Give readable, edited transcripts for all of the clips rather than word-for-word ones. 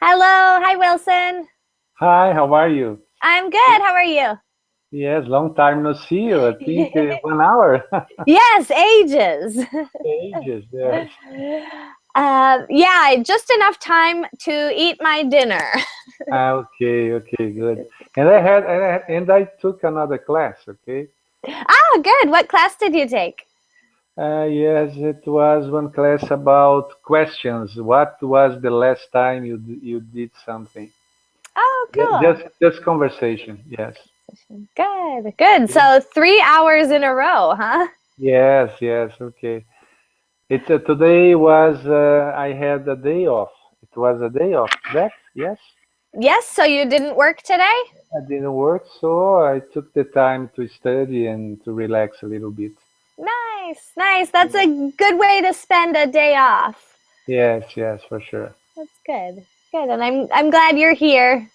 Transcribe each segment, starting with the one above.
Hello, hi Wilson. Hi, how are you? I'm good. How are you? Yes, long time no see you. I think 1 hour. Yes, ages. Ages, yes. Yeah, just enough time to eat my dinner. Okay, okay, good. And I took another class, okay? Ah, good. What class did you take? Yes, it was one class about questions. What was the last time you did something? Oh, Just conversation. Yes. cool. Good, good. Yeah. So 3 hours in a row, huh? Yes, yes, okay. It's today was I had a day off. It was a day off, correct? Yes. Yes, so you didn't work today? I didn't work, so I took the time to study and to relax a little bit. Nice, nice. That's a good way to spend a day off. Yes, yes, for sure. That's good. Good. And I'm glad you're here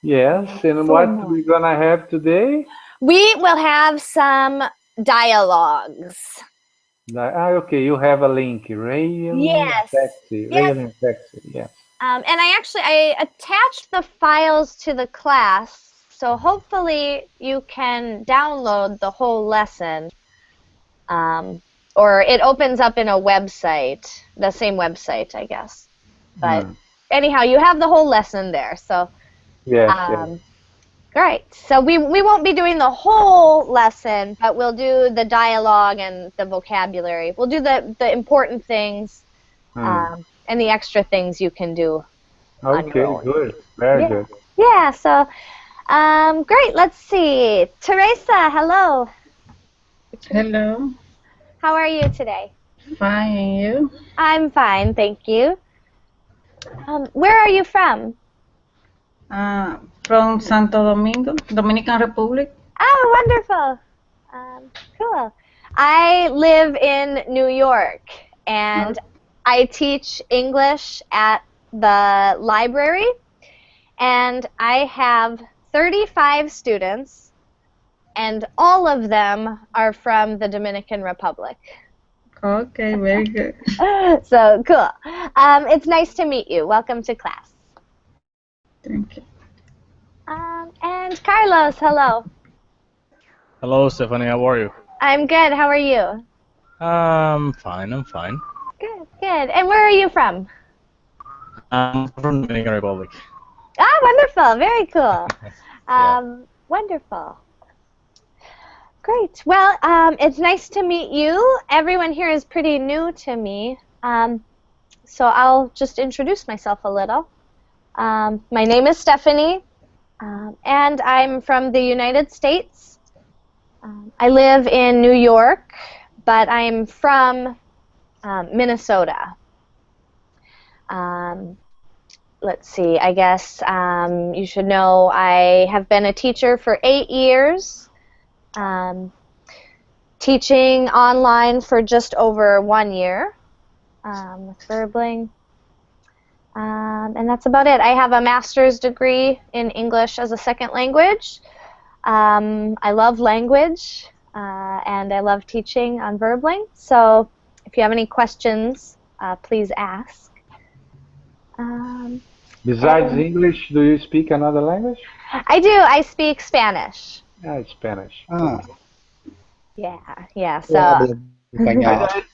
Yes, and for what more. we're gonna have today? We will have some dialogues. Okay, you have a link. Yes. Yes. Rail and taxi. Yes. And I attached the files to the class, so hopefully you can download the whole lesson. Um, or it opens up in a website, the same website, I guess. But Hmm. anyhow, you have the whole lesson there. So Yes, yes. um, great. So we won't be doing the whole lesson, but we'll do the dialogue and the vocabulary. We'll do the important things Hmm. and the extra things you can do on your Okay, own. good. Very Yeah. good. Yeah. So great. Let's see. Teresa, hello. Hello, How are you today? fine, and you? I'm fine, thank you. Where are you from? From Santo Domingo, Dominican Republic. Oh, wonderful. Cool. I live in New York Uh, and I teach English at the library, and I have 35 students, and all of them are from the Dominican Republic. okay, very good. So cool. It's nice to meet you. Welcome to class. Thank you. And Carlos, hello. Hello, Stephanie. How are you? I'm good. How are you? I'm fine. I'm fine. Good, good. And where are you from? I'm from Dominican Republic. Ah, wonderful. Very cool. Yeah. Wonderful. Great. Well, it's nice to meet you. Everyone here is pretty new to me. So I'll just introduce myself a little. My name is Stephanie, and I'm from the United States. I live in New York, but I'm from Minnesota. Um, let's see, I guess you should know I have been a teacher for 8 years, teaching online for just over 1 year with Verbling. And that's about it. I have a master's degree in English as a second language. I love language, and I love teaching on Verbling. So if you have any questions, please ask. Besides And English, do you speak another language? I do. I speak Spanish. It's Spanish. Ah, Okay. Yeah, yeah. ela So habla español.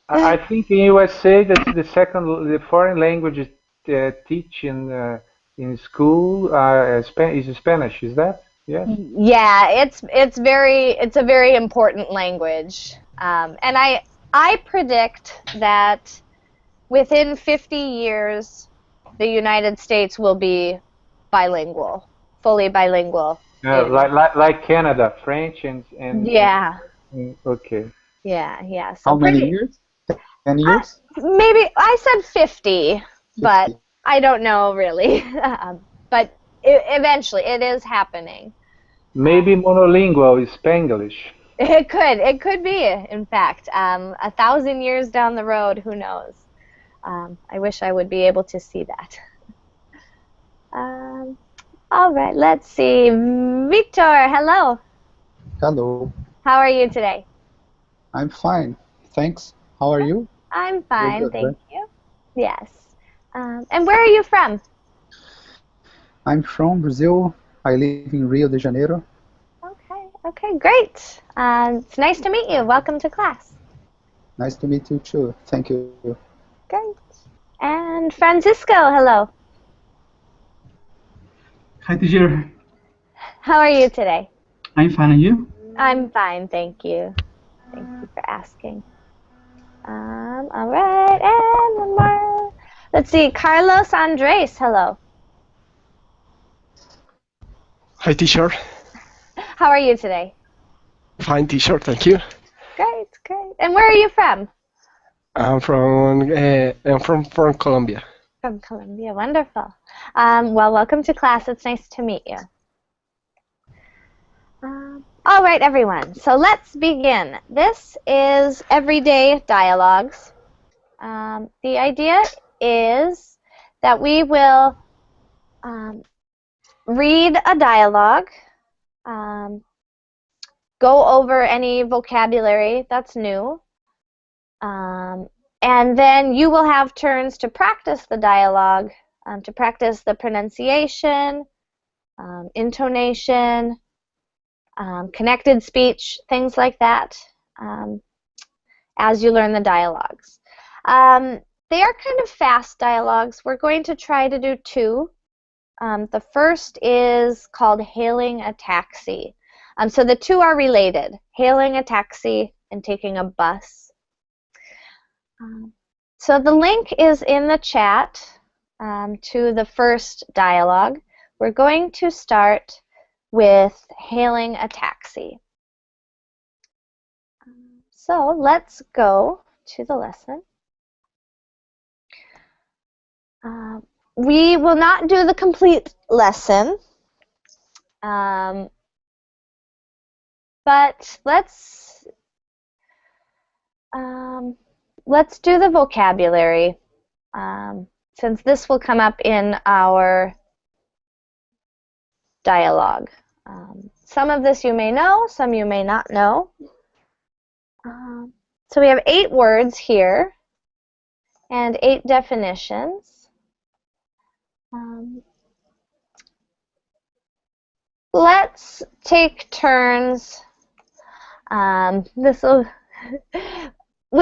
I, I think in USA that's the foreign language teach in school is Spanish. Is that? Yes. yeah, it's a very important language, and I predict that within 50 years, the United States will be bilingual, fully bilingual in. Like Canada, French Yeah, okay. yeah. So How many pretty. years? 10 years? Maybe I said 50, but 50. I don't know really. But eventually, it is happening. Maybe monolingual is Spanglish. It could be, in fact, 1,000 years down the road, who knows? I wish I would be able to see that. Um, all right, let's see. Victor, hello. Hello. How are you today? I'm fine. Thanks. How are you? I'm You're fine, good, right? thank you. Yes. And where are you from? I'm from Brazil. I live in Rio de Janeiro. Okay, great. It's nice to meet you. Welcome to class. Nice to meet you too. Thank you. Great. And Francisco, hello. Hi, teacher. How are you today? I'm fine, and you? I'm fine, thank you. Thank you for asking. All right, and one more. Let's see, Carlos Andres, hello. Hi, teacher. How are you today? Fine, teacher. Thank you. Great. And where are you from? I'm from Colombia. From Colombia, wonderful. Well, welcome to class. It's nice to meet you. All right, everyone. So let's begin. This is Everyday Dialogues. The idea is that we will read a dialogue, go over any vocabulary that's new, and then you will have turns to practice the dialogue, to practice the pronunciation, intonation, connected speech, things like that, as you learn the dialogues. They are kind of fast dialogues. We're going to try to do two. The first is called hailing a taxi. So the two are related, hailing a taxi and taking a bus. So the link is in the chat to the first dialogue. We're going to start with hailing a taxi. So let's go to the lesson. We will not do the complete lesson, but let's do the vocabulary, since this will come up in our dialogue. Some of this you may know, some you may not know. So we have 8 words here and 8 definitions. Let's take turns. We'll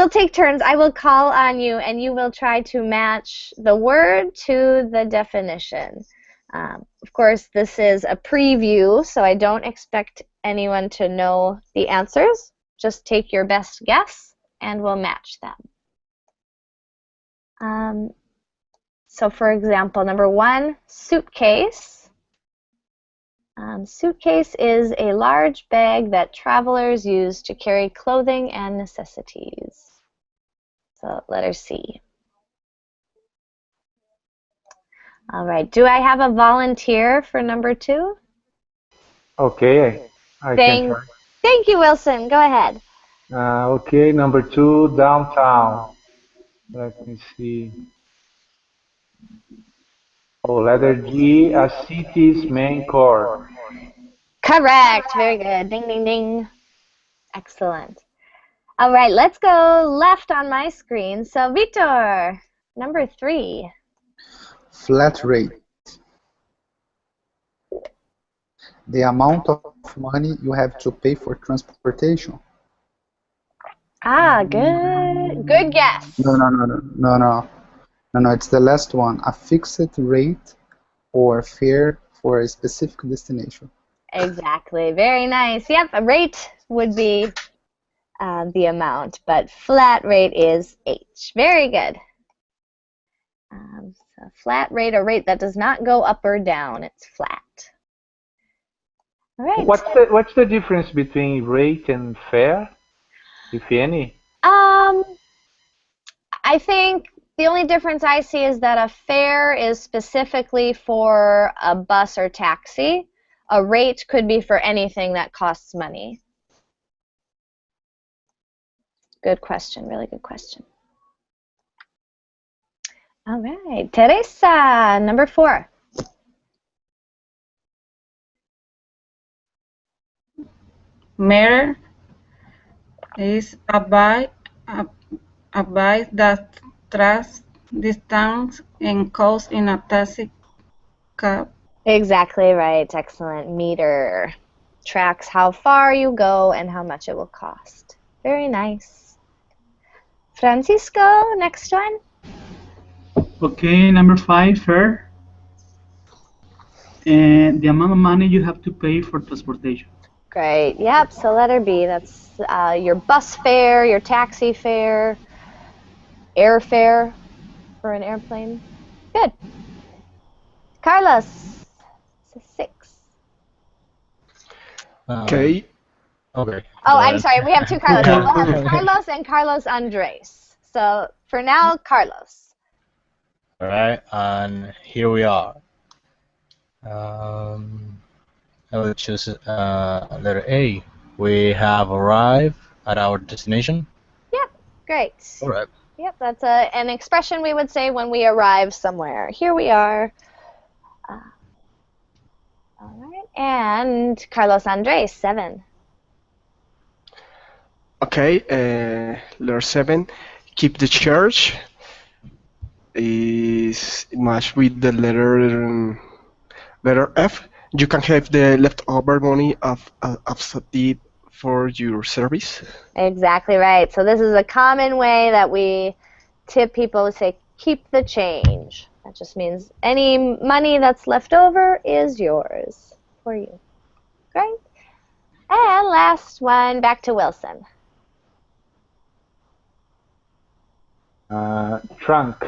take turns. I will call on you and you will try to match the word to the definition. Of course, this is a preview, so I don't expect anyone to know the answers. Just take your best guess and we'll match them. So for example, number 1, suitcase. Suitcase is a large bag that travelers use to carry clothing and necessities. So letter C. All right, do I have a volunteer for number 2? Okay, I can try. Thank you, Wilson. Go ahead. Okay, number 2, downtown. Let me see. Oh, letter G, a city's main core. Correct. Very good. Ding, ding, ding. Excellent. All right, let's go left on my screen. So, Victor, number 3. Flat rate. The amount of money you have to pay for transportation. Ah, good. Good guess. No, it's the last one. A fixed rate or fare for a specific destination. Exactly. Very nice. Yep, a rate would be the amount, but flat rate is H. Very good. So flat rate, a rate that does not go up or down. It's flat. All right. What's the difference between rate and fare, if any? I think the only difference I see is that a fare is specifically for a bus or taxi. A rate could be for anything that costs money. Good question, really good question. All right, Teresa, number 4. Mirror is a bike that Distance and cost in a taxi cab. Exactly right. Excellent. Meter tracks how far you go and how much it will cost. Very nice. Francisco, next one. Okay, number 5, fare. And the amount of money you have to pay for transportation. Great. Yep. So letter B. That's your bus fare, your taxi fare, airfare for an airplane. Good. Carlos. 6. Okay. Okay. Oh, go I'm ahead. sorry. We have 2 Carlos. Yeah. We'll have Carlos and Carlos Andres. So for now, Carlos. All right, and here we are. I will choose letter A. We have arrived at our destination. Yep. Great. All right. Yep. That's an expression we would say when we arrive somewhere. Here we are. All right. And Carlos Andres, 7. Okay. Letter 7. Keep the church is matched with the letter F. You can have the leftover money of substitute for your service. Exactly right. So this is a common way that we tip people to say, keep the change. That just means any money that's left over is yours for you. Great. And last one, back to Wilson. Trunk.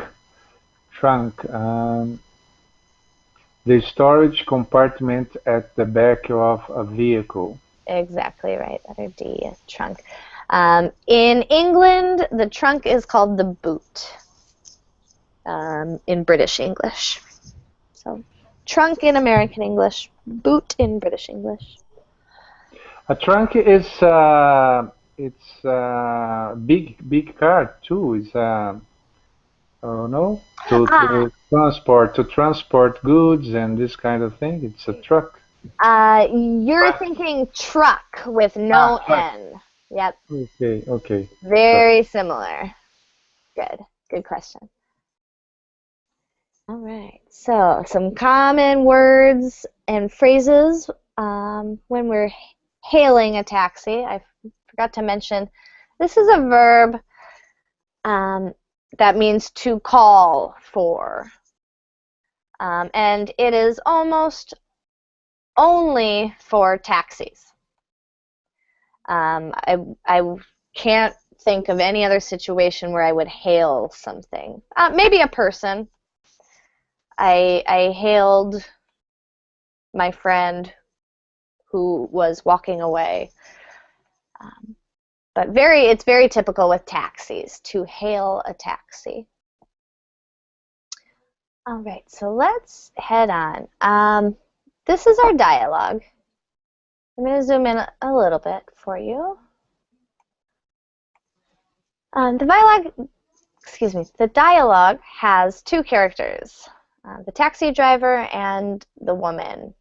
The storage compartment at the back of a vehicle. Exactly right. Letter D, trunk. In England, the trunk is called the boot in British English. So trunk in American English, boot in British English. A trunk is it's big car too. It's oh no, to transport goods and this kind of thing. It's a truck. You're thinking truck with no N. Yep. Okay. Very similar. Good question. All right. So some common words and phrases when we're hailing a taxi. I forgot to mention this is a verb that means to call for. And it is almost only for taxis. I can't think of any other situation where I would hail something. Maybe a person. I hailed my friend who was walking away. But it's very typical with taxis to hail a taxi. All right, so let's head on. This is our dialogue. I'm going to zoom in a little bit for you. The dialogue has 2 characters, the taxi driver and the woman.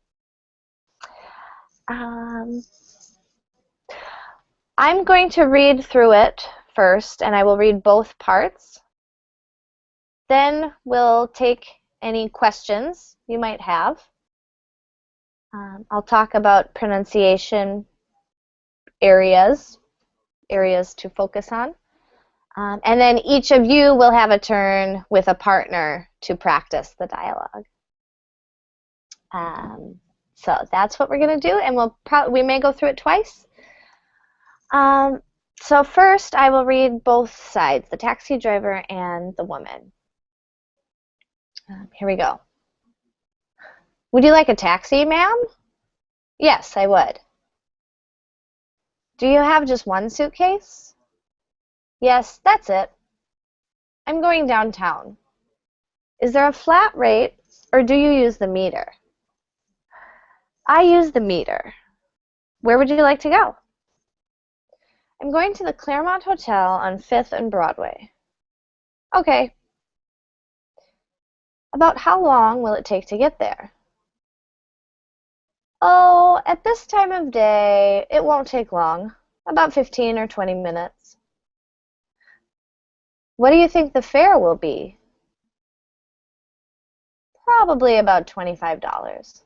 I'm going to read through it first, and I will read both parts. Then we'll take any questions you might have. I'll talk about pronunciation areas to focus on. And then each of you will have a turn with a partner to practice the dialogue. So that's what we're going to do, and we may go through it twice. So first, I will read both sides, the taxi driver and the woman. Here we go. Would you like a taxi, ma'am? Yes, I would. Do you have just one suitcase? Yes, that's it. I'm going downtown. Is there a flat rate, or do you use the meter? I use the meter. Where would you like to go? I'm going to the Claremont Hotel on 5th and Broadway. Okay. About how long will it take to get there? Oh, at this time of day, it won't take long. About 15 or 20 minutes. What do you think the fare will be? probably about $25.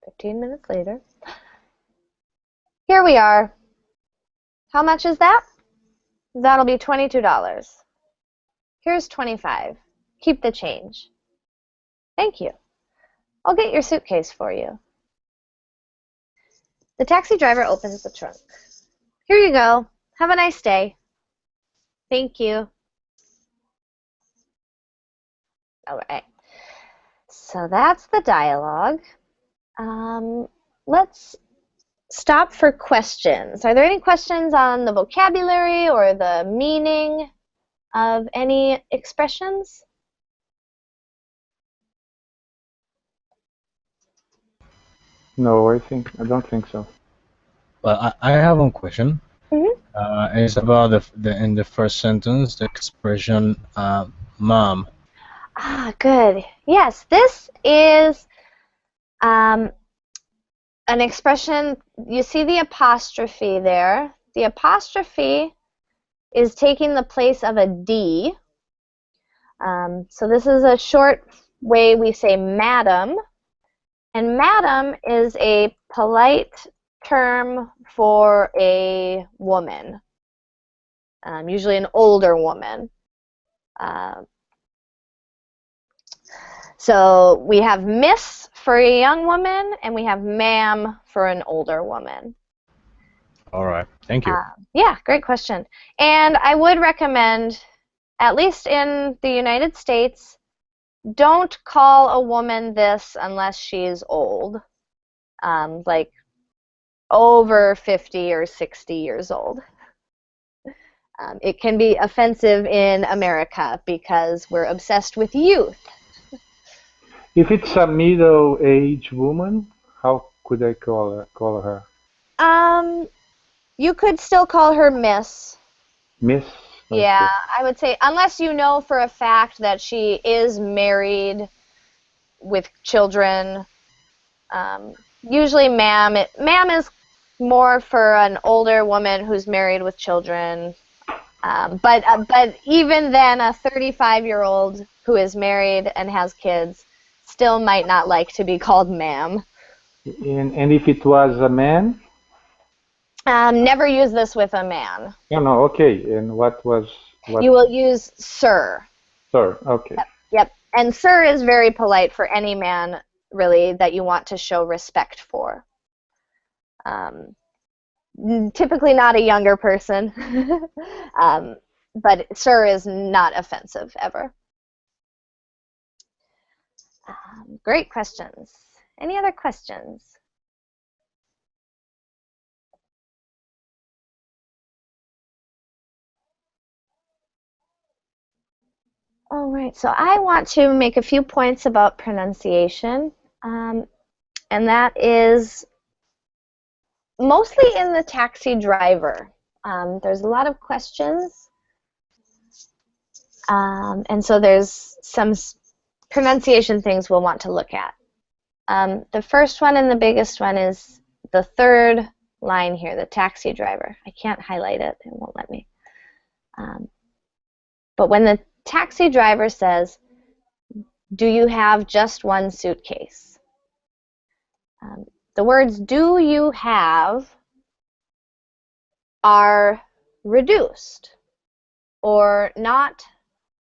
15 minutes later. Here we are. How much is that? That'll be $22. Here's $25. Keep the change. Thank you. I'll get your suitcase for you. The taxi driver opens the trunk. Here you go. Have a nice day. Thank you. All right. So that's the dialogue. Let's stop for questions. Are there any questions on the vocabulary or the meaning of any expressions? No, I don't think so. Well, I have one question. Mm-hmm. It's about in the first sentence, the expression mom. Ah, good. Yes, this is an expression. You see the apostrophe there. The apostrophe is taking the place of a D. So this is a short way we say madam. And madam is a polite term for a woman, usually an older woman. So we have miss for a young woman, and we have ma'am for an older woman. All right, thank you. Yeah, great question. And I would recommend, at least in the United States, don't call a woman this unless she's old, like over 50 or 60 years old. It can be offensive in America because we're obsessed with youth. If it's a middle-aged woman, how could I call her? You could still call her Miss. Miss? Okay. Yeah, I would say, unless you know for a fact that she is married with children. Usually ma'am is more for an older woman who's married with children. But even then, a 35-year-old who is married and has kids still might not like to be called ma'am. And if it was a man? Never use this with a man. No, okay. And what? You will use sir. Sir, okay. Yep. And sir is very polite for any man, really, that you want to show respect for. Typically not a younger person, but sir is not offensive ever. Great questions. Any other questions? All right, so I want to make a few points about pronunciation, and that is mostly in the taxi driver. There's a lot of questions, and so there's some pronunciation things we'll want to look at. The first one and the biggest one is the third line here, the taxi driver. I can't highlight it, it won't let me. But when the taxi driver says, "Do you have just one suitcase?" The words "do you have" are reduced or not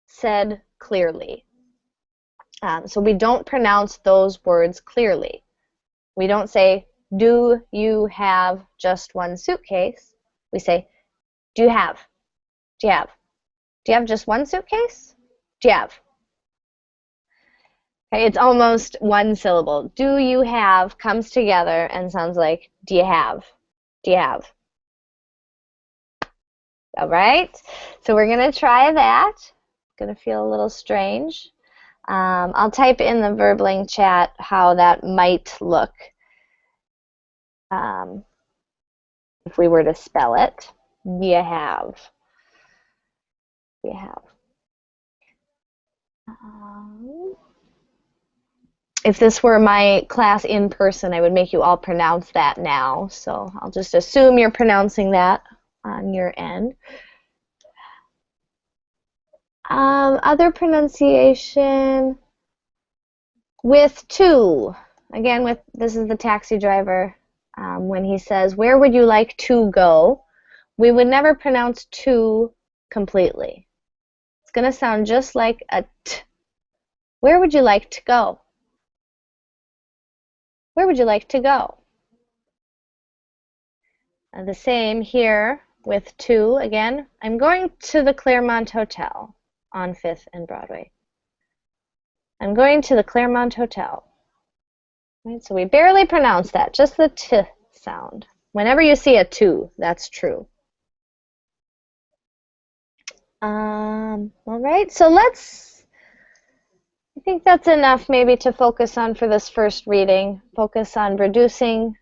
said clearly. So we don't pronounce those words clearly. We don't say, "Do you have just one suitcase?" We say, "Do you have? Do you have? Do you have just one suitcase? Do you have?" Okay, it's almost one syllable. "Do you have" comes together and sounds like "do you have? Do you have?" All right, so we're going to try that. It's going to feel a little strange. I'll type in the Verbling chat how that might look if we were to spell it. Do you have? Do you have? If this were my class in person, I would make you all pronounce that now. So I'll just assume you're pronouncing that on your end. Other pronunciation with to. Again, this is the taxi driver. When he says, "Where would you like to go?" we would never pronounce to completely. It's going to sound just like a t. Where would you like to go? Where would you like to go? And the same here with to. Again, I'm going to the Claremont Hotel on 5th and Broadway. I'm going to the Claremont Hotel. Right, so we barely pronounce that, just the t sound. Whenever you see a to, that's true. All right, so I think that's enough maybe to focus on for this first reading. Focus on reducing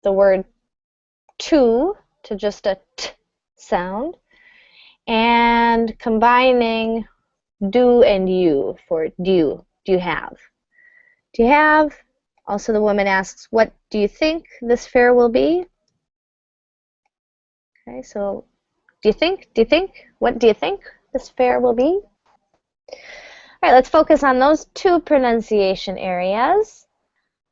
the word to just a t sound and combining do and you for do. Do you have? Do you have? Also, the woman asks, what do you think this fare will be? Okay, so do you think? What do you think this fare will be? All right, let's focus on those two pronunciation areas.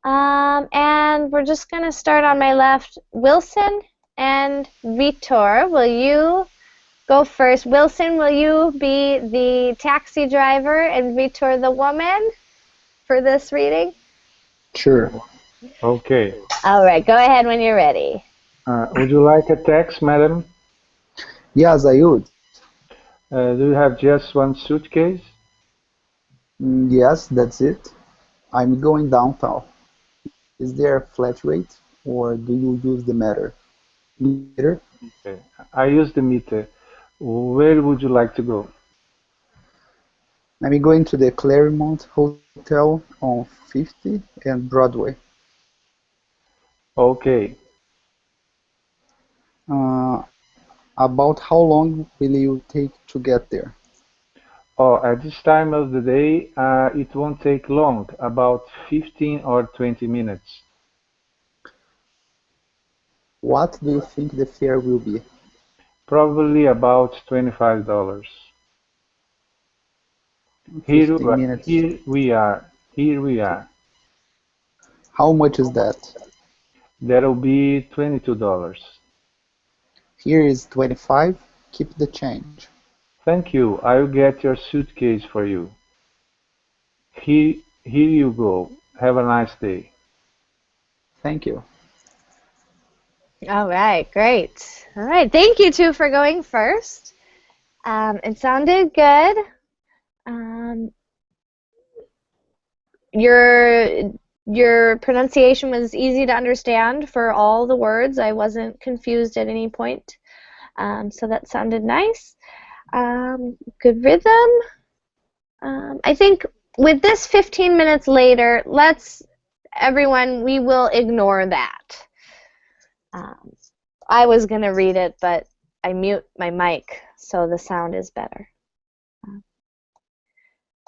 And we're just going to start on my left. Wilson and Vitor, will you go first? Wilson, will you be the taxi driver and Vitor the woman for this reading? Sure. Okay. All right, go ahead when you're ready. Would you like a text, madam? Yes, I would. Do you have just one suitcase? Yes, that's it. I'm going downtown. Is there a flat rate, or do you use the meter? Okay. I use the meter. Where would you like to go? I'm going to the Claremont Hotel on 50th and Broadway. Okay. About how long will you take to get there? Oh, at this time of the day, it won't take long, about 15 or 20 minutes. What do you think the fare will be? Probably about $25. 15 minutes. Here we are. How much is that? That'll be $22. Here is 25. Keep the change. Thank you. I'll get your suitcase for you. Here you go. Have a nice day. Thank you. All right, great. All right, thank you two for going first. It sounded good. Your pronunciation was easy to understand for all the words. I wasn't confused at any point. So that sounded nice. Good rhythm. I think with this 15 minutes later, everyone, we will ignore that. I was going to read it, but I mute my mic so the sound is better.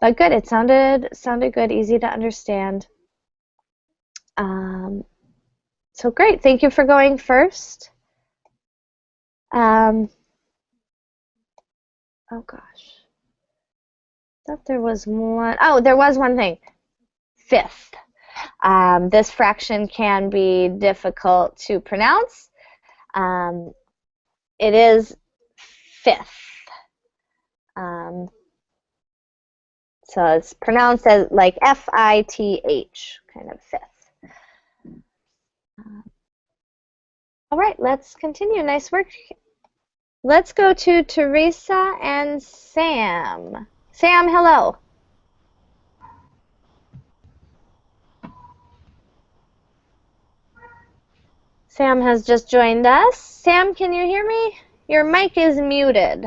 But good, it sounded good, easy to understand. So great, thank you for going first. Oh gosh, I thought there was one. Oh, there was one thing. 5th. This fraction can be difficult to pronounce. It is 5th. So it's pronounced as like F-I-T-H, kind of 5th. All right, let's continue. Nice work. Let's go to Teresa and Sam. Sam, hello. Sam has just joined us. Sam, can you hear me? Your mic is muted.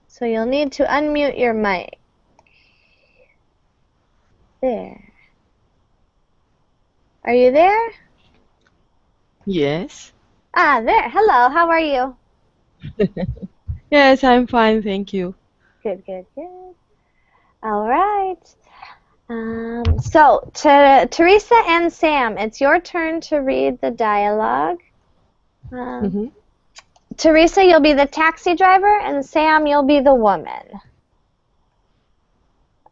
So you'll need to unmute your mic. There. Are you there? Yes. Ah, there. Hello, how are you? Yes, I'm fine, thank you. Good, good, good. All right. So, Teresa and Sam, it's your turn to read the dialogue. Teresa, you'll be the taxi driver, and Sam, you'll be the woman.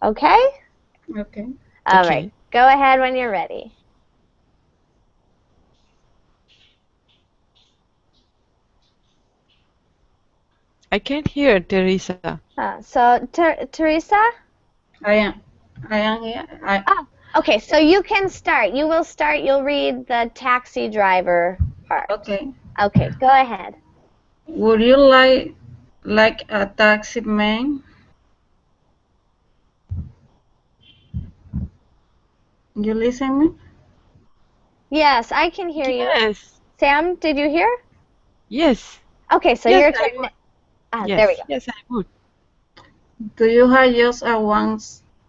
Okay? Okay. All Okay. right. Go ahead when you're ready. I can't hear Teresa. So, Teresa? I am here. Oh, okay. So you can start. You will start. You'll read the taxi driver part. Okay. Okay, go ahead. Would you like a taxi man? You listen me? Yes, I can hear you. Yes. Sam, did you hear? Yes. Okay, so Yes, your I turn. would. There Yes. we go. Yes, I would. Do you have just a one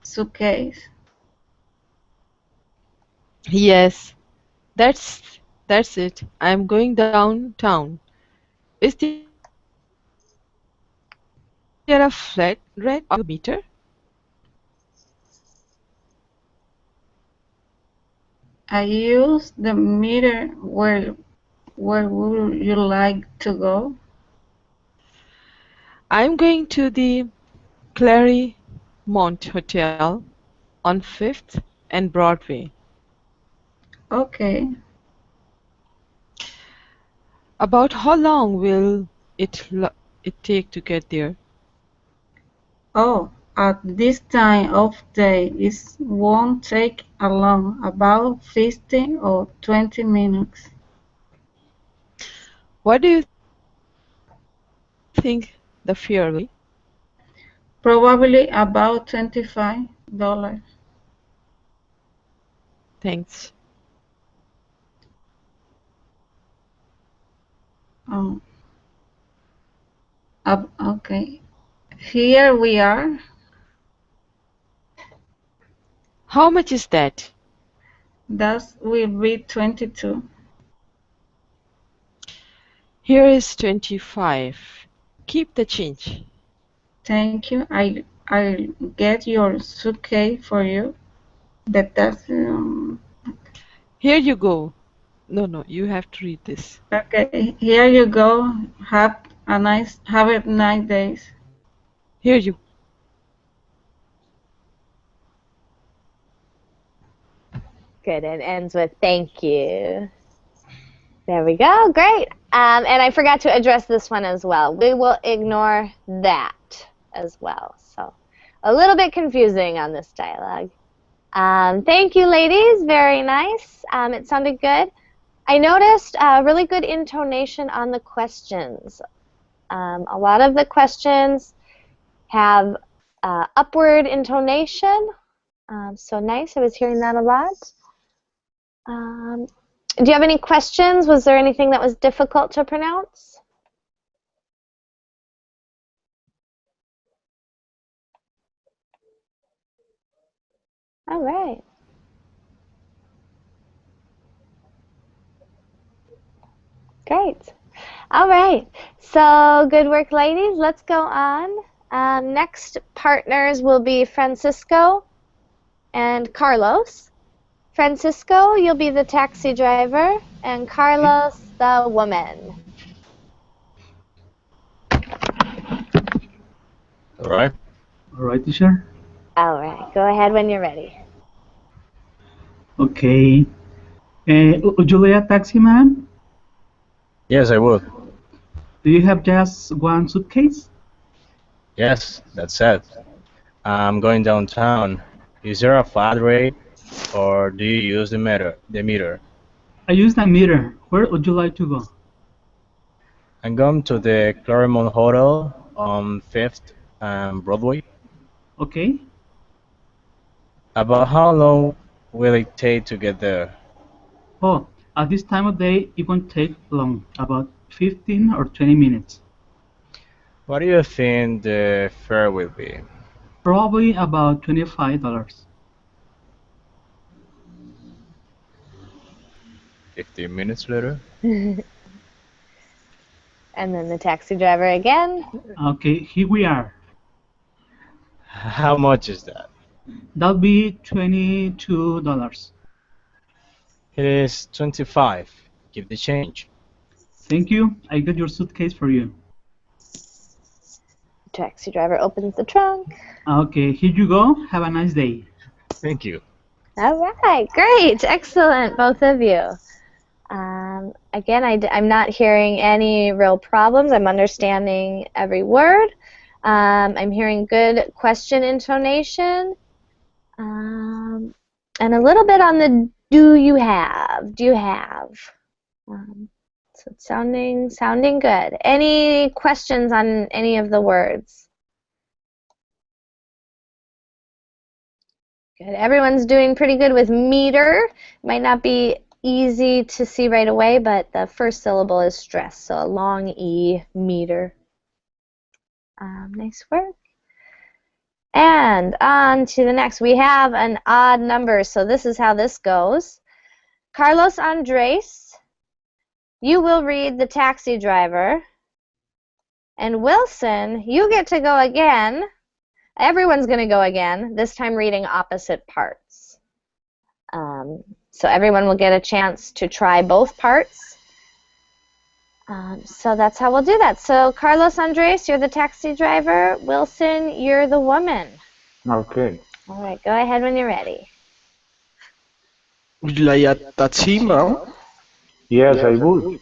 suitcase? Yes. That's it. I'm going downtown. Is there a flat rate on the meter? I use the meter. Where would you like to go? I'm going to the Claremont Hotel on 5th and Broadway. Okay. About how long will it take to get there? Oh, at this time of day, it won't take long, about 15 or 20 minutes. What do you think the fare will be? Probably about $25. Thanks. Oh, okay. Here we are. How much is that? That will be 22. Here is 25. Keep the change. Thank you. I'll get your suitcase for you. That's Here you go. No, you have to read this. okay. Here you go. Have a nice day. Here you. Good. It ends with thank you. There we go. Great. And I forgot to address this one as well. We will ignore that as well. So a little bit confusing on this dialogue. Thank you, ladies. Very nice. It sounded good. I noticed a really good intonation on the questions. A lot of the questions have upward intonation. So nice. I was hearing that a lot. Do you have any questions? Was there anything that was difficult to pronounce? All right. Great. All right. So good work, ladies. Let's go on. Next partners will be Francisco and Carlos. Francisco, you'll be the taxi driver, and Carlos, the woman. All right. All right, teacher. All right. Go ahead when you're ready. Okay. Would you like a taxi, man? Yes, I would. Do you have just one suitcase? Yes, that's it. I'm going downtown. Is there a flat rate, or do you use the meter? I use the meter. Where would you like to go? I'm going to the Claremont Hotel on 5th and Broadway. Okay. About how long will it take to get there? Oh, at this time of day, it won't take long, about 15 or 20 minutes. What do you think the fare will be? Probably about $25. 15 minutes later? And then the taxi driver again. Okay, here we are. How much is that? That'll be $22. It is 25. Keep the change. Thank you. I got your suitcase for you. Taxi driver opens the trunk. Okay, here you go. Have a nice day. Thank you. All right, great, excellent, both of you. Again, I'm not hearing any real problems. I'm understanding every word. I'm hearing good question intonation. And a little bit on the do you have. So it's sounding good. Any questions on any of the words? Good. Everyone's doing pretty good with meter. Might not be easy to see right away, but the first syllable is stressed, so a long E, meter. Nice work. And on to the next. We have an odd number, so this is how this goes. Carlos Andres, you will read the taxi driver. And Wilson, you get to go again. Everyone's going to go again, this time reading opposite parts. So everyone will get a chance to try both parts. So that's how we'll do that. So Carlos Andres, you're the taxi driver. Wilson, you're the woman. Okay. All right, go ahead when you're ready. Would you like a taxi, ma'am? Yes, I would.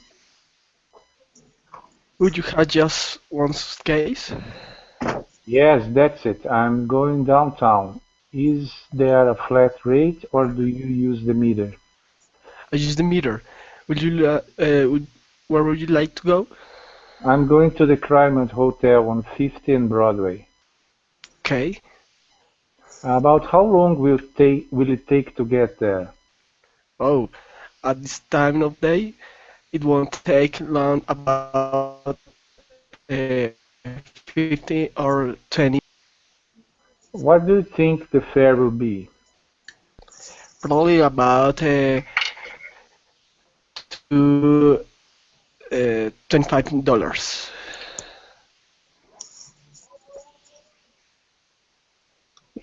Would you have just one suitcase? Yes, that's it. I'm going downtown. Is there a flat rate or do you use the meter? I use the meter. Where would you like to go? I'm going to the Claremont Hotel on 15 Broadway. Okay. About how long will it take to get there? Oh, at this time of day, it won't take long, about 15 or 20. What do you think the fare will be? Probably about $25.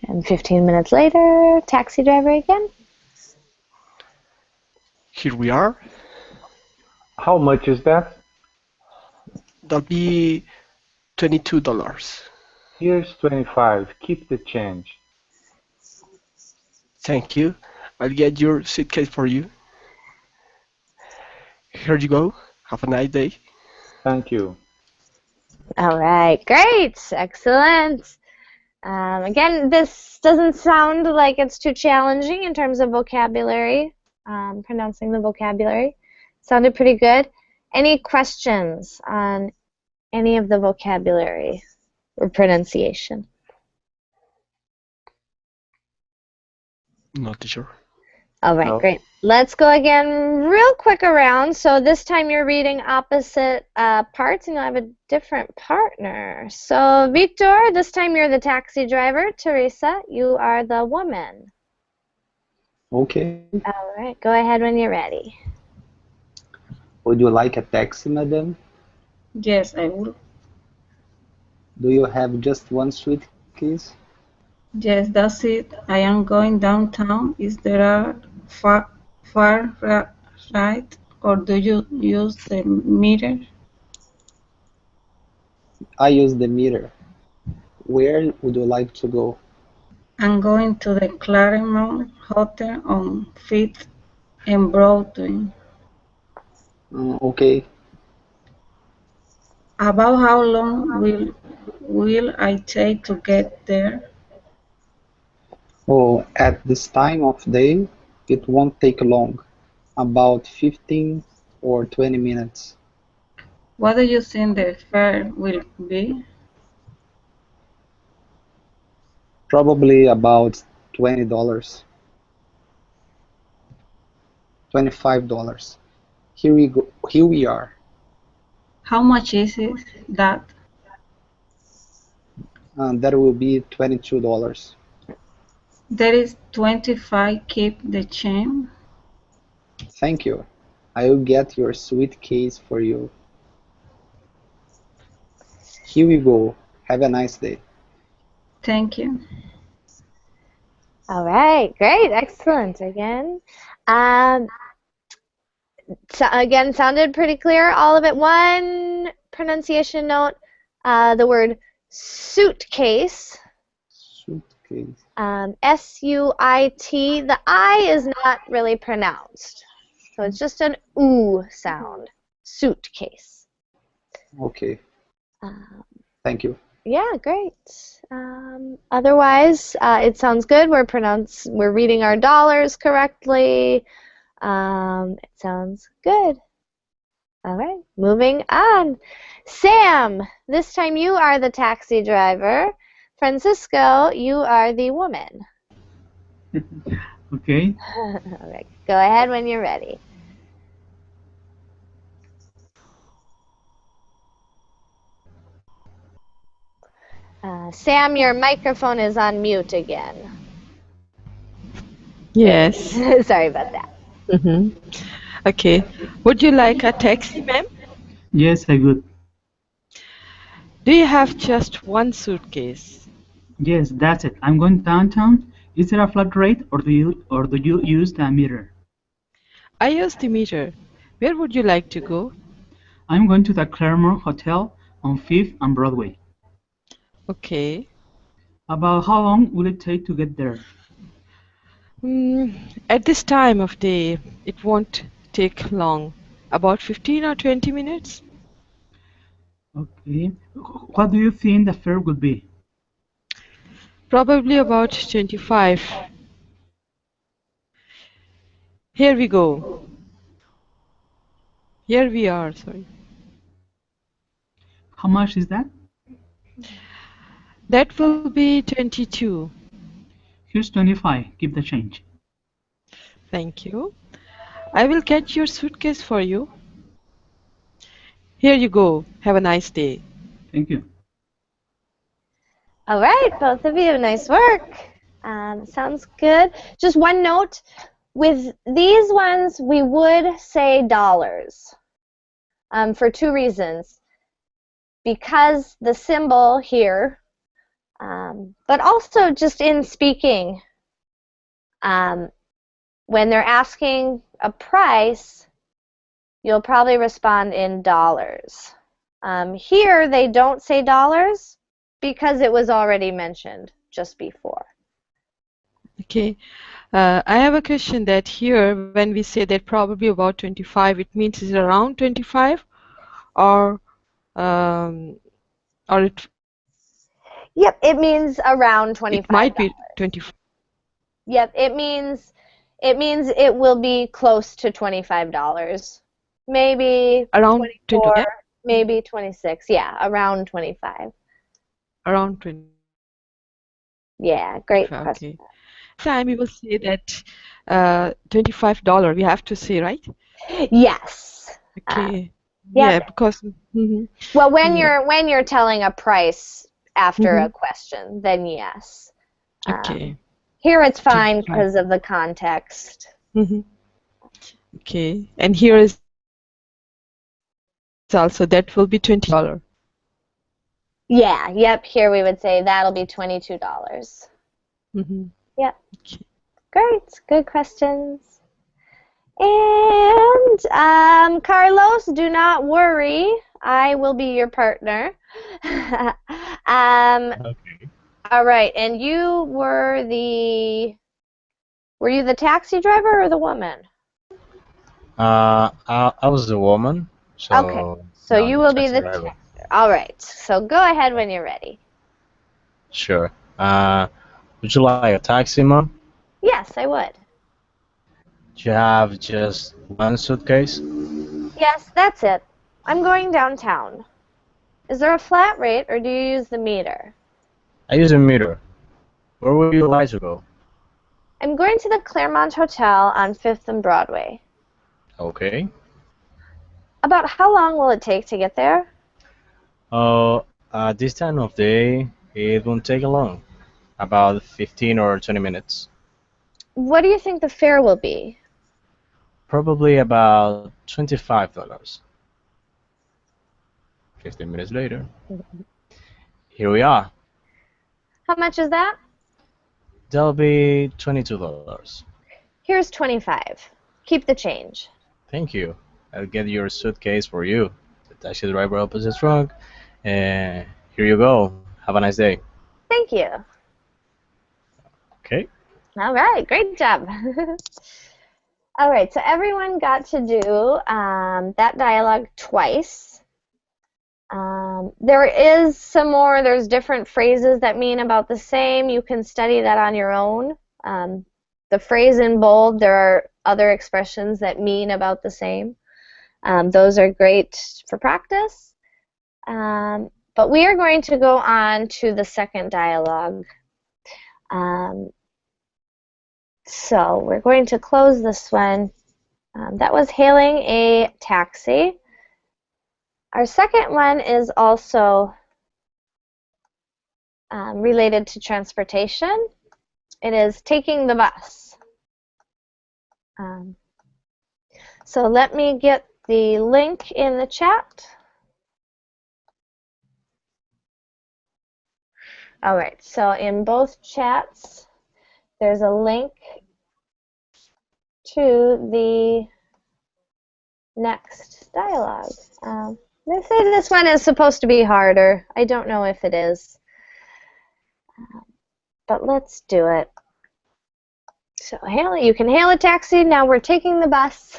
And 15 minutes later, taxi driver again. Here we are. How much is that? That'll be $22. Here's 25. Keep the change. Thank you. I'll get your suitcase for you. Here you go. Have a nice day. Thank you. All right, great, excellent. Again, this doesn't sound like it's too challenging in terms of vocabulary, pronouncing the vocabulary. Sounded pretty good. Any questions on any of the vocabulary or pronunciation? Not sure. All right, No. great. Let's go again real quick around. So this time you're reading opposite parts and you'll have a different partner. So Victor, this time you're the taxi driver. Teresa, you are the woman. Okay. All right, go ahead when you're ready. Would you like a taxi, madam? Yes, I will. Do you have just one suitcase? Yes, that's it. I am going downtown. Is there a far right, or do you use the meter? I use the meter. Where would you like to go? I'm going to the Claremont Hotel on 5th and Broadway. Okay. About how long will I take to get there? Oh, at this time of day, it won't take long. About 15 or 20 minutes. What do you think the fare will be? Probably about $20. $25. Here we go. Here we are. How much is it that? That will be $22. There is 25. Keep the change. Thank you. I will get your suitcase for you. Here we go. Have a nice day. Thank you. All right, great, excellent. Again, So again, sounded pretty clear, all of it. One pronunciation note, the word suitcase, Suitcase. S-U-I-T. The I is not really pronounced. So it's just an oo sound. Suitcase. Okay. Thank you. Yeah, great. Otherwise, it sounds good. We're reading our dollars correctly. It sounds good. All right, moving on. Sam, this time you are the taxi driver. Francisco, you are the woman. Okay. All right, go ahead when you're ready. Sam, your microphone is on mute again. Yes. Sorry about that. Okay. Would you like a taxi, ma'am? Yes, I would. Do you have just one suitcase? Yes, that's it. I'm going downtown. Is there a flat rate, or do you use the meter? I use the meter. Where would you like to go? I'm going to the Claremont Hotel on 5th and Broadway. Okay. About how long will it take to get there? At this time of day, it won't take long. About 15 or 20 minutes? Okay. What do you think the fare will be? Probably about 25. Here we go. Here we are, sorry. How much is that? That will be 22. Here's 25. Keep the change. Thank you. I will get your suitcase for you. Here you go. Have a nice day. Thank you. All right, both of you, nice work. Sounds good. Just one note, with these ones, we would say dollars for two reasons. Because the symbol here, but also just in speaking, when they're asking a price, you'll probably respond in dollars. Here, they don't say dollars because it was already mentioned just before. Okay. I have a question that here, when we say that probably about 25, it means is it around 25 or it Yep, it means around $25. it might be 25. Yep, it means it will be close to $25. Maybe Around 24, 20, yeah? maybe 26. Yeah, around 25. Around 20. Yeah, great Okay. question. Time we will say that $25 we have to say, right? Yes. Okay. Yep. Yeah, because Well, when yeah. you're telling a price after a question, then yes. Okay. Here it's fine 25. because of the context. Okay. And here is also that will be $20. Yeah, yep, here we would say that'll be $22. Yep. Okay. Great, good questions. And Carlos, do not worry. I will be your partner. Okay. All right, and were you the taxi driver or the woman? I was the woman, so Okay, so now you the will be taxi the driver. all right, so go ahead when you're ready. Sure. Would you like a taxi, Mom? Yes, I would. Do you have just one suitcase? Yes, that's it. I'm going downtown. Is there a flat rate or do you use the meter? I use a meter. Where would you like to go? I'm going to the Claremont Hotel on 5th and Broadway. Okay. About how long will it take to get there? At this time of day, it won't take long. About 15 or 20 minutes. What do you think the fare will be? Probably about $25. 15 minutes later. Here we are. How much is that? That'll be $22. Here's 25. Keep the change. Thank you. I'll get your suitcase for you. The taxi driver opens the trunk, and here you go. Have a nice day. Thank you. Okay. All right, great job. All right, so everyone got to do that dialogue twice. There is some more, there's different phrases that mean about the same. You can study that on your own. The phrase in bold, there are other expressions that mean about the same. Those are great for practice. But we are going to go on to the second dialogue. So we're going to close this one. That was hailing a taxi. Our second one is also related to transportation. It is taking the bus. So let me get the link in the chat. All right, so in both chats, there's a link to the next dialogue. They say this one is supposed to be harder. I don't know if it is, but let's do it. So you can hail a taxi. Now we're taking the bus.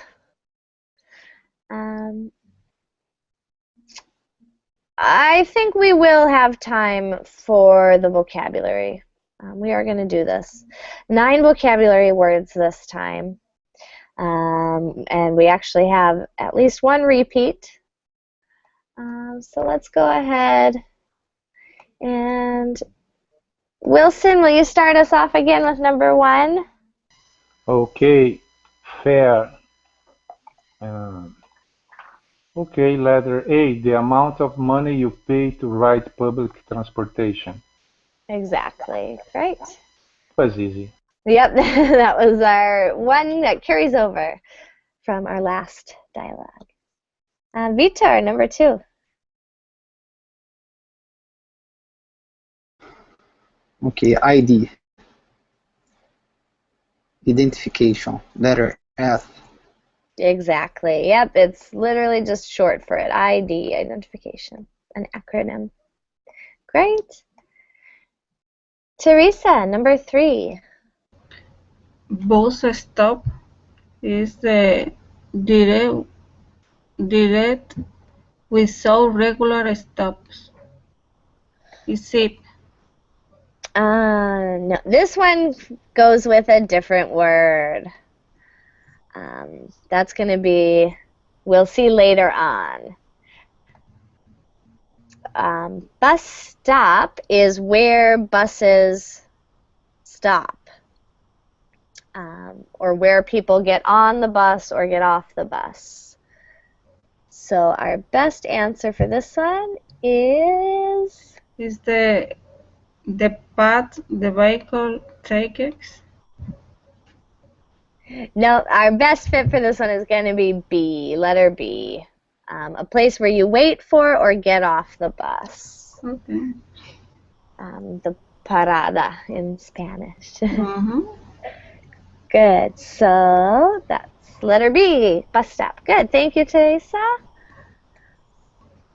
I think we will have time for the vocabulary. We are going to do this. 9 vocabulary words this time. And we actually have at least one repeat. So let's go ahead and Wilson, will you start us off again with number 1? Okay, fare. Okay, letter A, the amount of money you pay to ride public transportation. Exactly, right. Was easy. Yep, that was our one that carries over from our last dialogue. Vitor, number 2. Okay, ID. Identification. Letter F. Exactly. Yep, it's literally just short for it. ID, identification, an acronym. Great. Teresa, number 3. Bus stop is the direct without regular stops. Is it? No, this one goes with a different word. That's going to be, we'll see later on. Bus stop is where buses stop, or where people get on the bus or get off the bus. So our best answer for this one is the path the vehicle takes. No, our best fit for this one is going to be B, letter B. A place where you wait for or get off the bus. Okay. The parada in Spanish. Mm-hmm. Good. So that's letter B, bus stop. Good. Thank you, Teresa.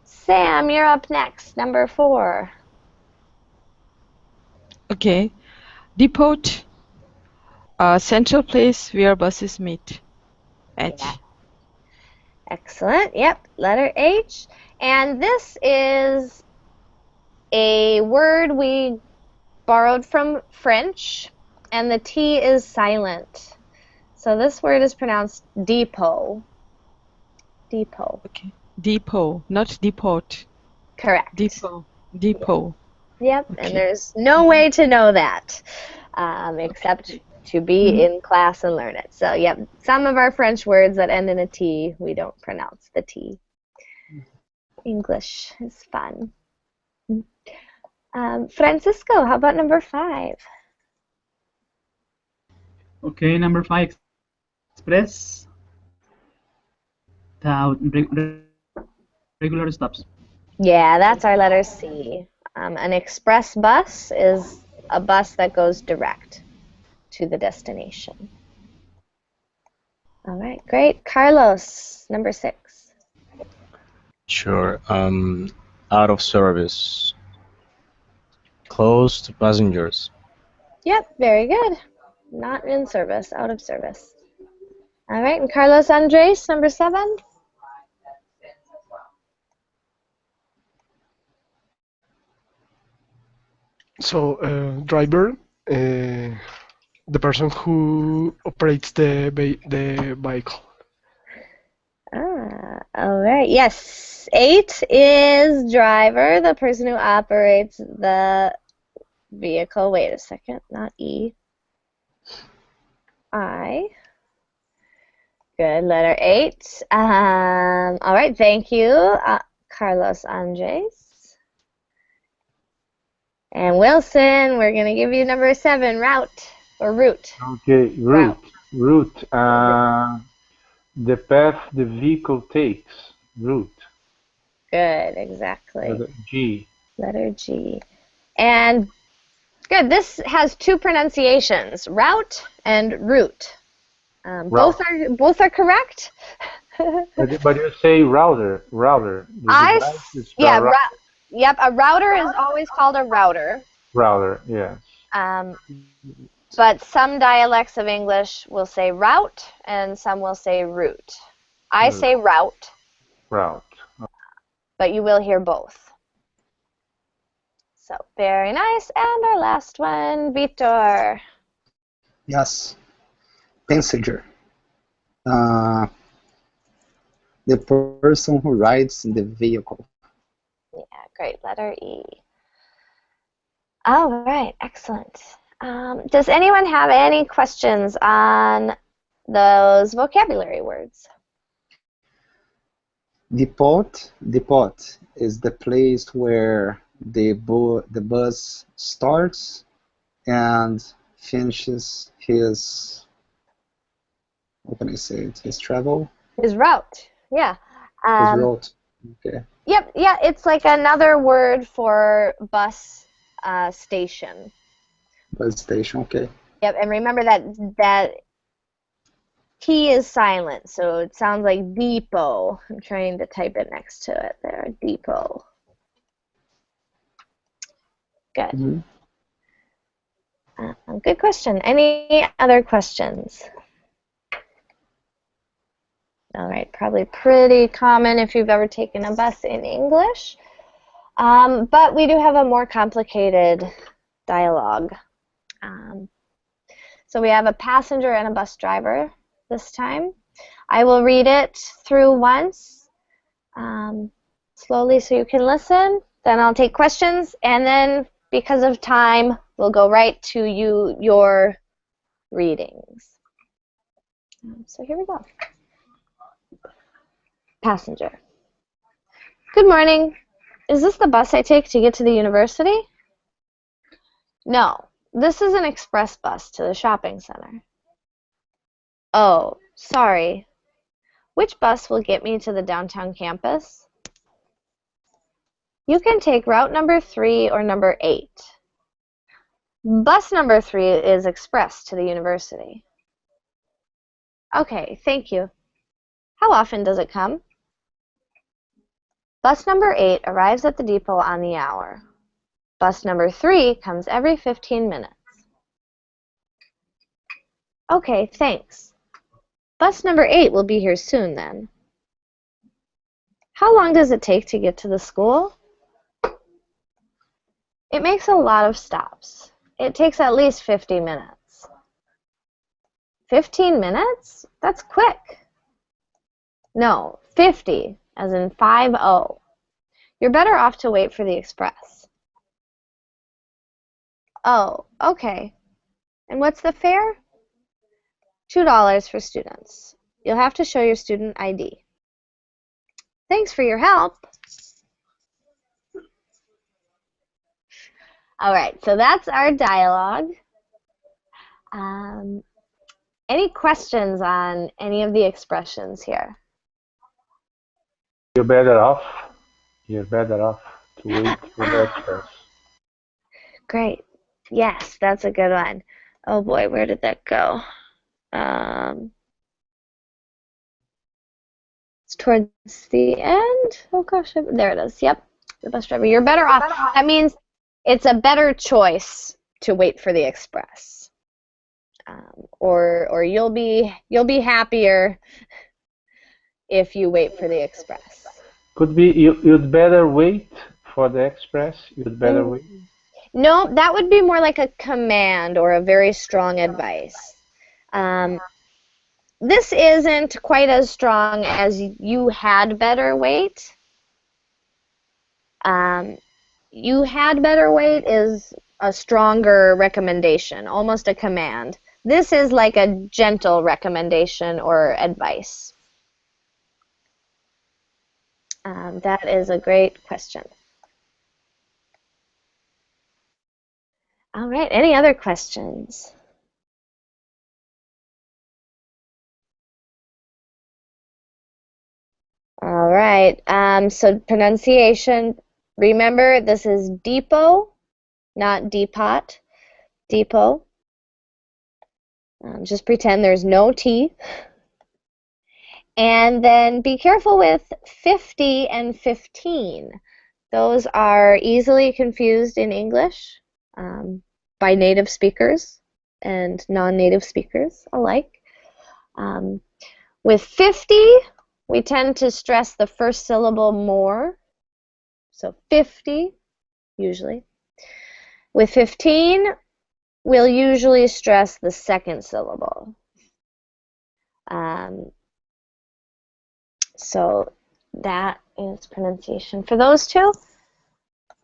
Sam, you're up next. Number 4. Okay. Depot. Central place where buses meet. H. Yeah. Excellent. Yep. Letter H. And this is a word we borrowed from French, and the T is silent. So this word is pronounced depot. Depot. Okay. Depot, not depot. Correct. Depot. Depot. Yep. Okay. And there's no way to know that except to be in class and learn it. So, yep, some of our French words that end in a T, we don't pronounce the T. English is fun. Francisco, how about number 5? Okay, number 5, express without regular stops. Yeah, that's our letter C. An express bus is a bus that goes direct to the destination. All right, great. Carlos, number 6. Sure. Out of service. Close to passengers. Yep, very good. Not in service, out of service. All right, and Carlos Andres, number 7. So, driver, the person who operates the vehicle. All right. Yes. 8 is driver, the person who operates the vehicle. Wait a second, not E. I. Good, letter 8. All right, thank you, Carlos Andres. And Wilson, we're going to give you number 7, route, or route. Okay, route. Route. The path the vehicle takes. Route. Good, exactly. Letter G. Letter G. And good, this has 2 pronunciations, route and route. Both are correct. But you say router. Router. Yep. A router is always called a router. Router. Yes. But some dialects of English will say route, and some will say route. I say route. Route. But you will hear both. So very nice. And our last one, Vitor. Yes. Passenger. The person who rides in the vehicle. Yeah, great. Letter E. All right, excellent. Does anyone have any questions on those vocabulary words? Depot is the place where the bus starts and finishes his, what can I say it, his travel? His route, yeah. His route, okay. Yep, yeah, it's like another word for bus station. Bus station, okay. Yep, and remember that T is silent, so it sounds like depot. I'm trying to type it next to it there, depot. Good. Mm-hmm. Good question. Any other questions? All right, probably pretty common if you've ever taken a bus in English. But we do have a more complicated dialogue. So we have a passenger and a bus driver this time. I will read it through once, slowly so you can listen. Then I'll take questions, and then because of time, we'll go right to your readings. So here we go. Passenger. Good morning. Is this the bus I take to get to the university? No, this is an express bus to the shopping center. Oh, sorry. Which bus will get me to the downtown campus? You can take route number 3 or number 8. Bus number 3 is express to the university. Okay, thank you. How often does it come? Bus number 8 arrives at the depot on the hour. Bus number 3 comes every 15 minutes. Okay, thanks. Bus number 8 will be here soon then. How long does it take to get to the school? It makes a lot of stops. It takes at least 50 minutes. 15 minutes? That's quick. No, 50, as in 50. You're better off to wait for the express. Oh, okay. And what's the fare? $2 for students. You'll have to show your student ID. Thanks for your help. All right, so that's our dialogue. Any questions on any of the expressions here? You're better off. You're better off to wait for the express. Great. Yes, that's a good one. Oh boy, where did that go? towards the end. Oh gosh, there it is. Yep, the bus driver. You're better off. That means it's a better choice to wait for the express, or you'll be happier if you wait for the express. Could be you'd better wait for the express. You'd better wait. No, that would be more like a command or a very strong advice. This isn't quite as strong as you had better wait. You had better wait is a stronger recommendation, almost a command. This is like a gentle recommendation or advice. That is a great question. All right, any other questions? All right, so pronunciation, remember this is depot, not depot, depot. Just pretend there's no T. And then be careful with 50 and 15. Those are easily confused in English by native speakers and non-native speakers alike. With 50, we tend to stress the first syllable more. So 50, usually. With 15, we'll usually stress the second syllable. So that is pronunciation for those two.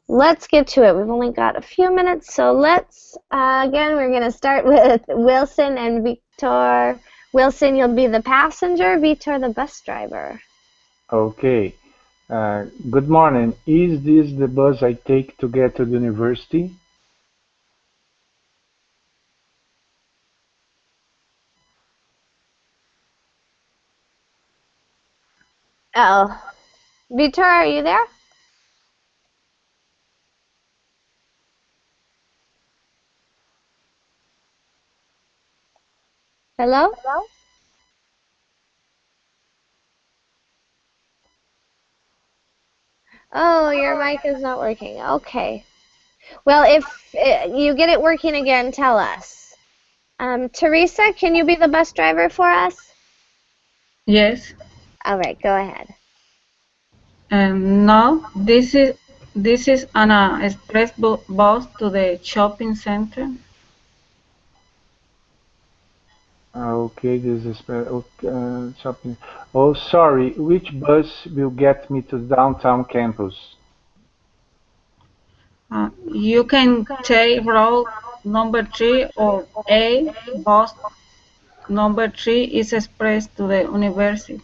Let's get to it. We've only got a few minutes, so let's, again, we're going to start with Wilson and Victor. Wilson, you'll be the passenger, Victor, the bus driver. Okay. Good morning. Is this the bus I take to get to the university? Uh-oh. Victor, are you there? Hello? Hello? Oh, your mic is not working. Okay. Well, if you get it working again, tell us. Teresa, can you be the bus driver for us? Yes. All right, go ahead. No, this is an express bus to the shopping center. Okay, this is shopping. Oh, sorry. Which bus will get me to downtown campus? You can take route number 3 or A. Bus number 3 is express to the university.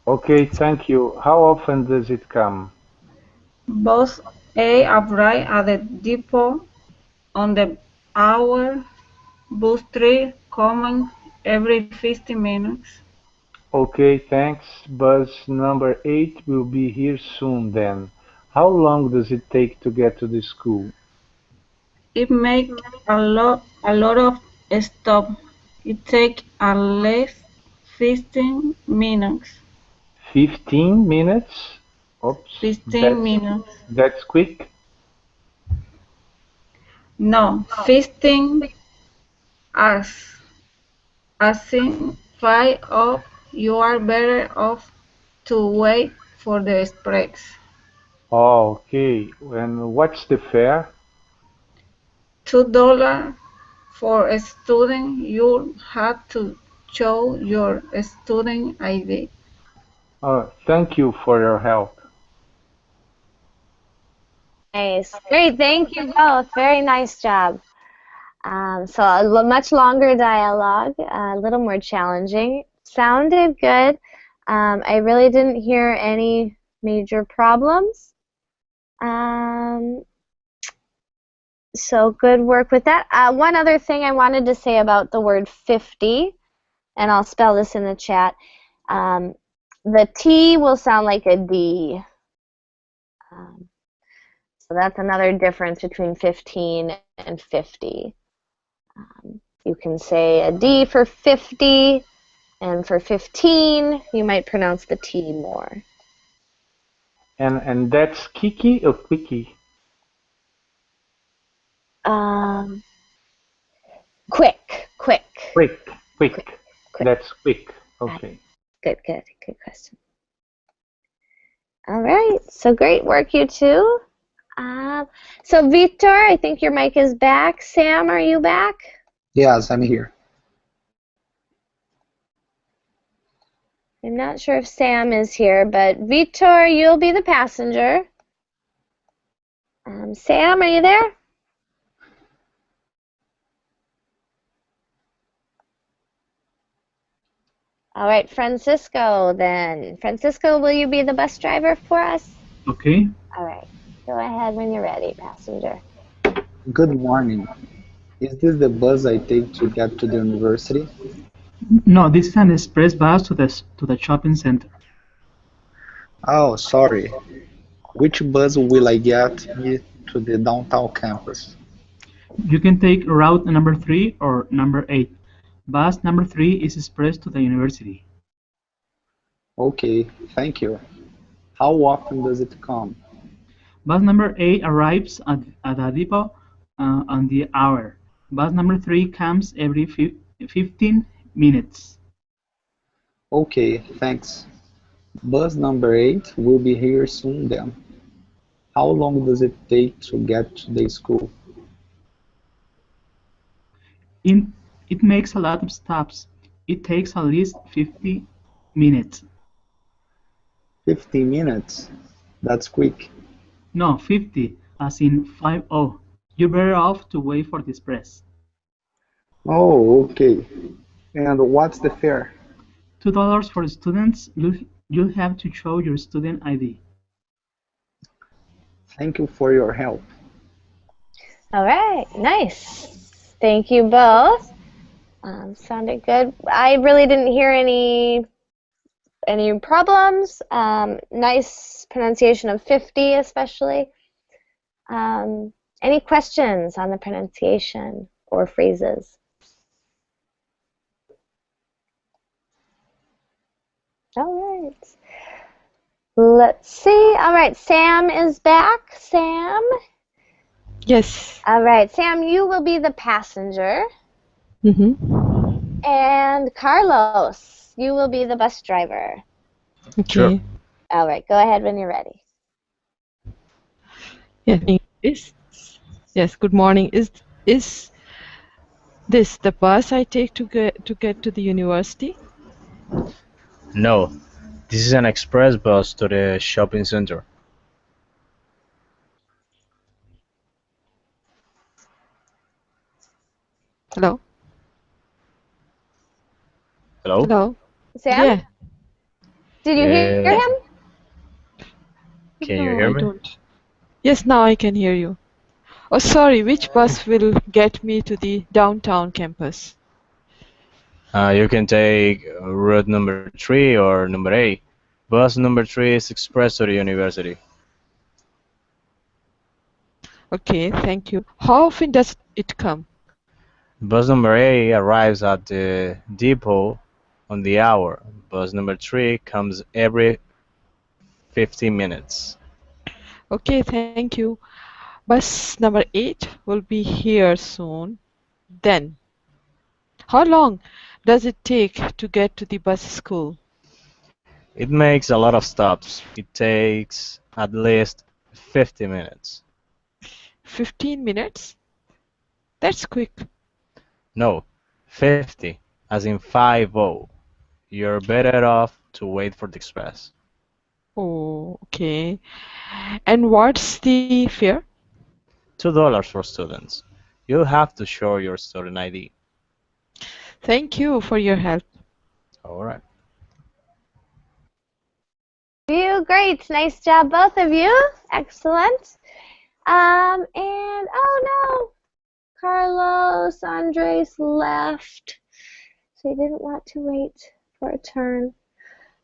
Okay, thank you. How often does it come? Bus A arrives at the depot on the hour. Bus 3 coming every 50 minutes. Okay, thanks. Bus number 8 will be here soon then. How long does it take to get to the school? It makes a lot of stop. It takes at least 15 minutes. 15 minutes? Oops. 15 minutes. That's quick? No, 15 as in 5 of you are better off to wait for the express. Oh, okay. And what's the fare? $2 for a student. You have to show your student ID. Thank you for your help. Nice. Great, thank you both. Very nice job. So a much longer dialogue, a little more challenging. Sounded good. I really didn't hear any major problems. So good work with that. One other thing I wanted to say about the word 50, and I'll spell this in the chat. The T will sound like a D. So that's another difference between 15 and 50. You can say a D for 50, And for 15, you might pronounce the T more. And that's Kiki or Quickie? Quick. Quick. That's quick. Okay. Good question. All right, so great work, you two. So Victor, I think your mic is back. Sam, are you back? Yes, I'm here. I'm not sure if Sam is here, but Victor, you'll be the passenger. Sam, are you there? All right, Francisco, then. Francisco, will you be the bus driver for us? Okay. All right, go ahead when you're ready, passenger. Good morning. Is this the bus I take to get to the university? No, this is an express bus to the shopping center. Oh, sorry. Which bus will I get me to the downtown campus? You can take route number 3 or number 8. Bus number 3 is express to the university. Okay, thank you. How often does it come? Bus number 8 arrives at the depot on the hour. Bus number 3 comes every 15 minutes. Okay, thanks. Bus number 8 will be here soon then. How long does it take to get to the school? It makes a lot of stops. It takes at least 50 minutes. 50 minutes? That's quick. No, 50, as in 50. You're better off to wait for the express. Oh, okay. And what's the fare? $2 for students. You'll have to show your student ID. Thank you for your help. All right, nice. Thank you both. Sounded good. I really didn't hear any problems. Nice pronunciation of 50 especially. Any questions on the pronunciation or phrases? All right. Let's see. All right, Sam is back. Sam? Yes. All right, Sam, you will be the passenger. Mm-hmm. And Carlos, you will be the bus driver. Okay. Sure. All right, go ahead when you're ready. Yes, good morning. Is this the bus I take to get to the university? No, this is an express bus to the shopping center. Hello? Hello? Hello? Sam? Yeah. Did you hear him? Can you No, hear I me? don't. Yes, now I can hear you. Oh, sorry, which bus will get me to the downtown campus? You can take route number 3 or number 8. Bus number 3 is express to the university. Okay, thank you. How often does it come? Bus number 8 arrives at the depot on the hour. Bus number 3 comes every 15 minutes. Okay, thank you. Bus number 8 will be here soon. Then, how long does it take to get to the bus school? It makes a lot of stops. It takes at least 50 minutes. 15 minutes? That's quick. No, 50, as in 50. You're better off to wait for the express. Oh, okay. And what's the fare? $2 for students. You'll have to show your student ID. Thank you for your help. All right. You great. Nice job, both of you. Excellent. And oh no, Carlos Andres left. So he didn't want to wait for a turn.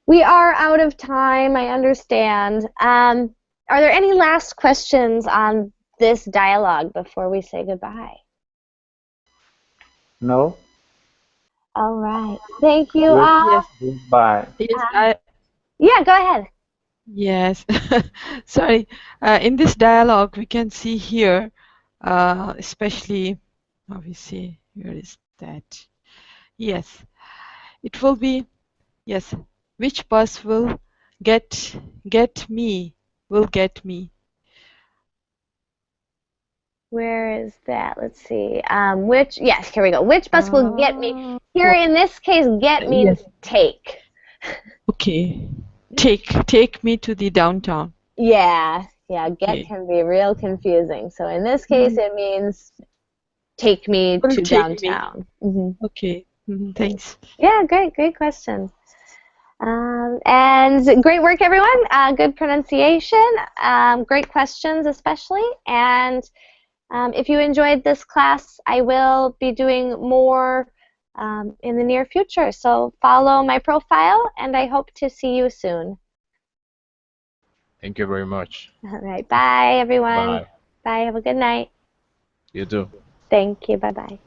We are out of time, I understand. Are there any last questions on this dialogue before we say goodbye? No? All right. Thank you Good. all. Yes, Goodbye. yes, Yeah, go ahead. yes. Sorry. In this dialogue, we can see here, especially, we see, where is that? Yes, it will be, yes, which bus will get me, will get me. Where is that? Let's see. Yes, here we go. Which bus will get me? Here in this case, get means Yes, take. okay. Take me to the downtown. Yeah, get Okay. can be real confusing. So in this case, it means take me Will to take me. downtown. Hmm. Okay. Thanks. Yeah, great question. And great work, everyone. Good pronunciation. Great questions, especially. And if you enjoyed this class, I will be doing more in the near future. So follow my profile, and I hope to see you soon. Thank you very much. All right. Bye, everyone. Bye. Bye. Have a good night. You too. Thank you. Bye-bye.